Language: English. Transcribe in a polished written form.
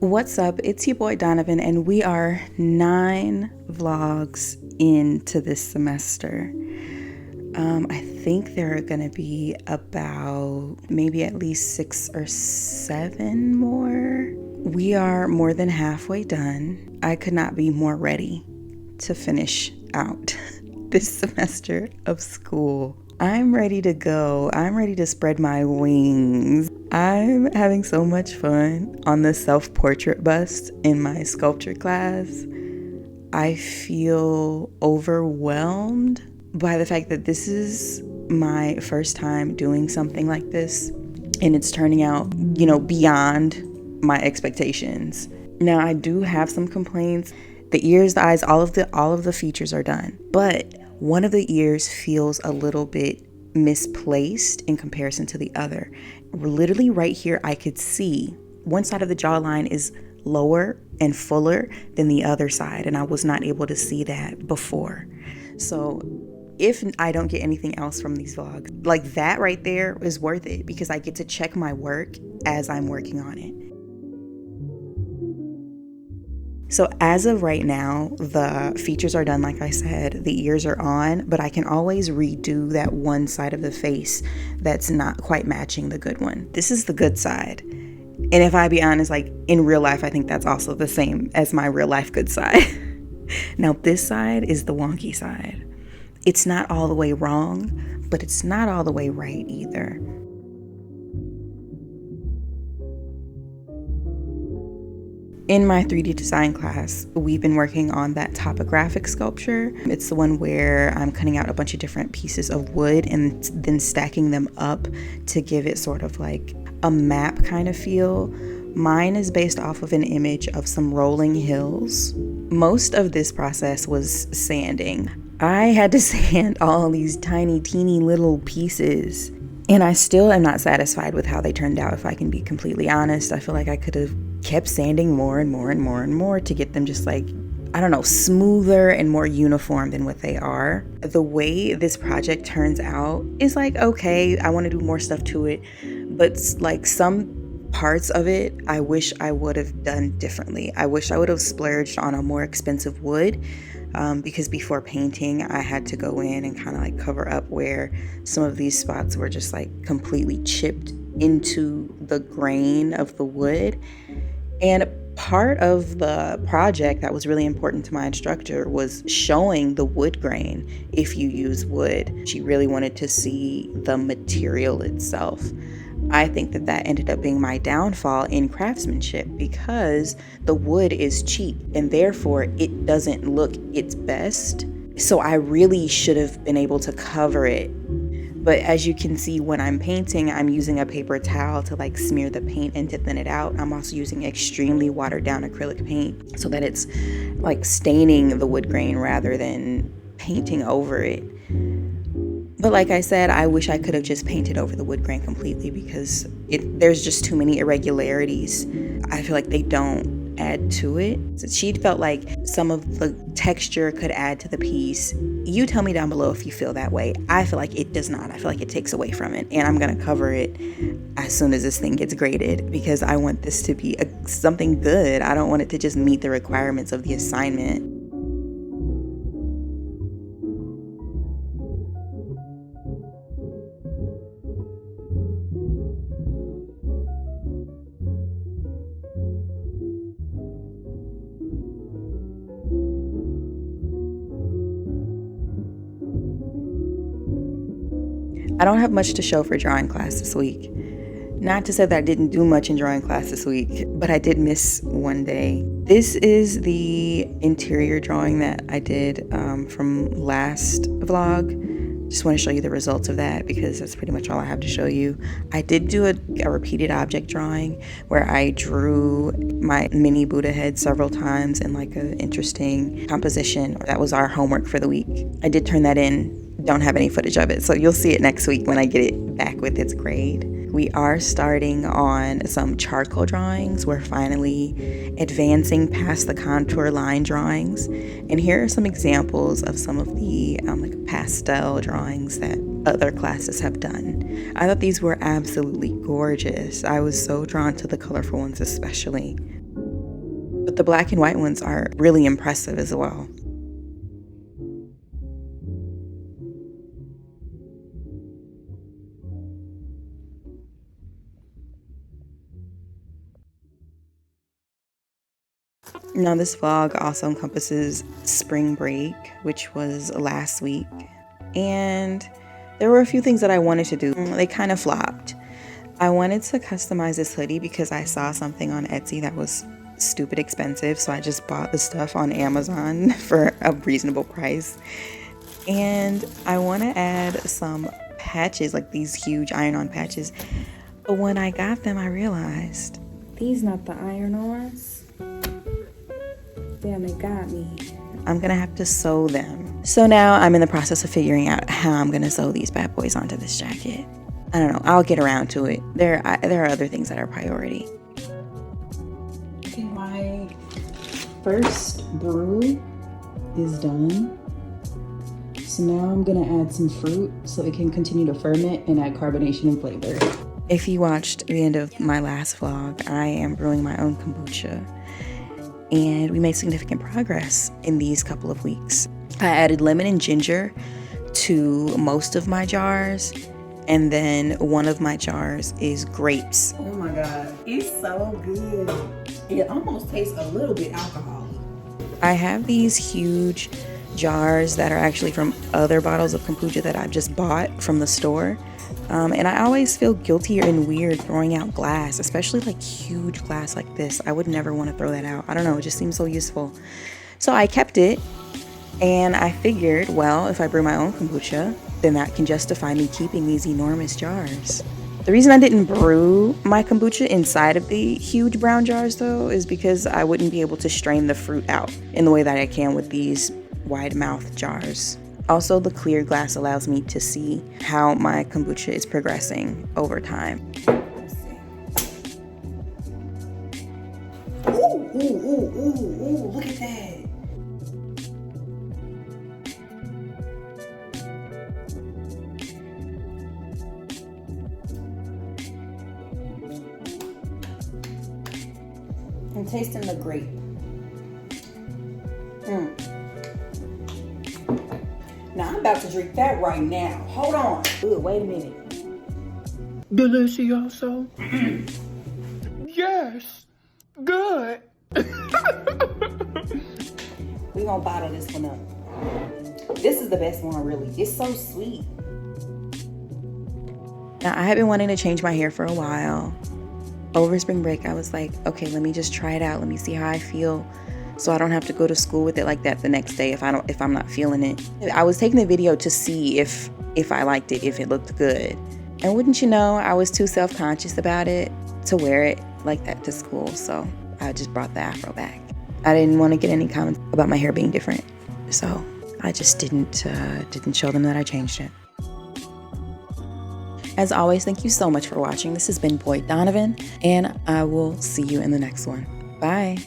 What's up? It's your boy Donovan, and we are 9 vlogs into this semester. I think there are gonna be about maybe at least 6 or 7 more. We are more than halfway done. I could not be more ready to finish out this semester of school. I'm ready to go. I'm ready to spread my wings. I'm having so much fun on the self-portrait bust in my sculpture class. I feel overwhelmed by the fact that this is my first time doing something like this, and it's turning out, beyond my expectations. Now, I do have some complaints. The ears, the eyes, all of the features are done, but one of the ears feels a little bit misplaced in comparison to the other. Literally right here, I could see one side of the jawline is lower and fuller than the other side, and I was not able to see that before. So if I don't get anything else from these vlogs, like that right there is worth it, because I get to check my work as I'm working on it. So as of right now, the features are done, like I said, the ears are on, but I can always redo that one side of the face that's not quite matching the good one. This is the good side. And if I be honest, like in real life, I think that's also the same as my real life good side. Now this side is the wonky side. It's not all the way wrong, but it's not all the way right either. In my 3D design class, we've been working on that topographic sculpture. It's the one where I'm cutting out a bunch of different pieces of wood and then stacking them up to give it sort of like a map kind of feel. Mine is based off of an image of some rolling hills. Most of this process was sanding. I had to sand all these tiny, teeny little pieces, and I still am not satisfied with how they turned out, if I can be completely honest. I feel like I could have kept sanding more and more and more and more to get them just like, I don't know, smoother and more uniform than what they are. The way this project turns out is like, okay, I want to do more stuff to it, but like some parts of it, I wish I would have done differently. I wish I would have splurged on a more expensive wood, because before painting, I had to go in and kind of like cover up where some of these spots were just like completely chipped into the grain of the wood. And part of the project that was really important to my instructor was showing the wood grain if you use wood. She really wanted to see the material itself. I think that ended up being my downfall in craftsmanship, because the wood is cheap and therefore it doesn't look its best. So I really should have been able to cover it. But as you can see, when I'm painting, I'm using a paper towel to like smear the paint and to thin it out. I'm also using extremely watered down acrylic paint so that it's like staining the wood grain rather than painting over it. But like I said, I wish I could have just painted over the wood grain completely, because there's just too many irregularities. I feel like they don't add to it. So she felt like some of the texture could add to the piece. You tell me down below if you feel that way. I feel like it does not. I feel like it takes away from it, and I'm gonna cover it as soon as this thing gets graded, because I want this to be something good. I don't want it to just meet the requirements of the assignment. I don't have much to show for drawing class this week. Not to say that I didn't do much in drawing class this week, but I did miss one day. This is the interior drawing that I did from last vlog. Just want to show you the results of that, because that's pretty much all I have to show you. I did do a repeated object drawing where I drew my mini Buddha head several times in like an interesting composition. That was our homework for the week. I did turn that in. Don't have any footage of it, so you'll see it next week when I get it back with its grade. We are starting on some charcoal drawings. We're finally advancing past the contour line drawings, and here are some examples of some of the like pastel drawings that other classes have done. I thought these were absolutely gorgeous. I was so drawn to the colorful ones especially. But the black and white ones are really impressive as well. Now, this vlog also encompasses spring break, which was last week. And there were a few things that I wanted to do. They kind of flopped. I wanted to customize this hoodie because I saw something on Etsy that was stupid expensive. So I just bought the stuff on Amazon for a reasonable price. And I want to add some patches, like these huge iron-on patches. But when I got them, I realized these not the iron-ons. Damn, they got me. I'm gonna have to sew them. So now I'm in the process of figuring out how I'm gonna sew these bad boys onto this jacket. I don't know, I'll get around to it. There are other things that are priority. Okay, my first brew is done. So now I'm gonna add some fruit so it can continue to ferment and add carbonation and flavor. If you watched the end of my last vlog, I am brewing my own kombucha. And we made significant progress in these couple of weeks. I added lemon and ginger to most of my jars, and then one of my jars is grapes. Oh my God, it's so good. It almost tastes a little bit alcoholic. I have these huge jars that are actually from other bottles of kombucha that I've just bought from the store. And I always feel guilty and weird throwing out glass, especially like huge glass like this. I would never want to throw that out. I don't know, it just seems so useful. So I kept it, and I figured, well, if I brew my own kombucha, then that can justify me keeping these enormous jars. The reason I didn't brew my kombucha inside of the huge brown jars though is because I wouldn't be able to strain the fruit out in the way that I can with these wide mouth jars. Also, the clear glass allows me to see how my kombucha is progressing over time. Ooh, look at that. I'm tasting the grape. Now I'm about to drink that right now. Hold on. Ooh, wait a minute. Delicioso. Yes. Good. We gonna bottle this one up. This is the best one, really. It's so sweet. Now, I have been wanting to change my hair for a while. Over spring break, I was like, okay, let me just try it out. Let me see how I feel, so I don't have to go to school with it like that the next day if I'm not feeling it. I was taking the video to see if I liked it, if it looked good. And wouldn't you know, I was too self-conscious about it to wear it like that to school, so I just brought the afro back. I didn't want to get any comments about my hair being different, so I just didn't show them that I changed it. As always, thank you so much for watching. This has been Boyd Donovan, and I will see you in the next one. Bye.